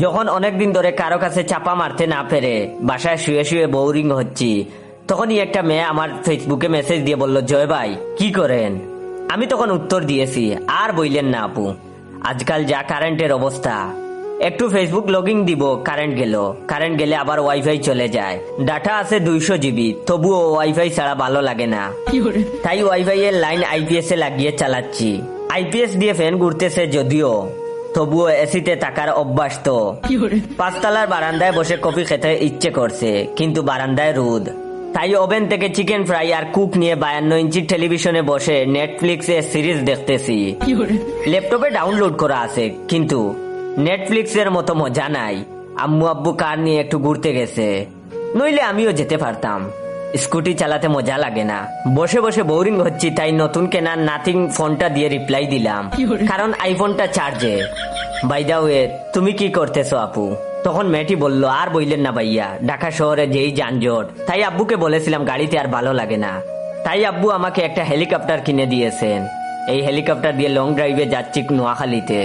যখন অনেকদিন ধরে কারো কাছে চাপা মারতে না পেরে বাসায় শুয়ে শুয়ে বোরিং হচ্ছি, তখনই একটা মেয়ে আমার ফেসবুকে মেসেজ দিয়ে বলল, জয় ভাই কি করেন? আমি তখন উত্তর দিয়েছি, আর বইলেন না আপু, আজকাল যা কারেন্টের অবস্থা, একটু ফেসবুক লগইন দিব, কারেন্ট গেলে আবার ওয়াইফাই চলে যায়, ডাটা আছে 200 জিবি, তবুও ওয়াইফাই ছাড়া ভালো লাগে না, তাই ওয়াইফাই এর লাইন আইপিএস এ লাগিয়ে চালাচ্ছি। আইপিএস দিয়ে ফ্যান ঘুরতেছে যদিও, তবুও এসিতে থাকার অভ্যাস তো। 5 তলার বারান্দায় বসে কফি খেতে ইচ্ছে করছে, কিন্তু বারান্দায় রোদ, তাই ওভেন থেকে চিকেন ফ্রাই আর কুক নিয়ে 52 ইঞ্চির টেলিভিশনে বসে নেটফ্লিক্সে সিরিজ দেখতেছি। ল্যাপটপে ডাউনলোড করা আছে, কিন্তু নেটফ্লিক্স এর মতো মজা নাই। আম্মু আব্বু কার নিয়ে একটু ঘুরতে গেছে, নইলে আমিও যেতে পারতাম। স্কুটি চালাতে মজা লাগে না, বসে বসে বোরিং হচ্ছি, তাই নতুন কেনা নাথিং ফোনটা দিয়ে রিপ্লাই দিলাম, কারণ আইফোনটা চার্জে। বাই দা ওয়ে, তুমি কি করতেছো আপু? তখন মেয়েটি বলল, আর বইলেন না ভাইয়া, ঢাকা শহরে যেই যানজট, তাই আব্বুকে বলেছিলাম গাড়িতে আর ভালো লাগে না, তাই আব্বু আমাকে একটা হেলিকপ্টার কিনে দিয়েছেন। এই হেলিকপ্টার দিয়ে লং ড্রাইভে যাচ্ছি নোয়াখালীতে।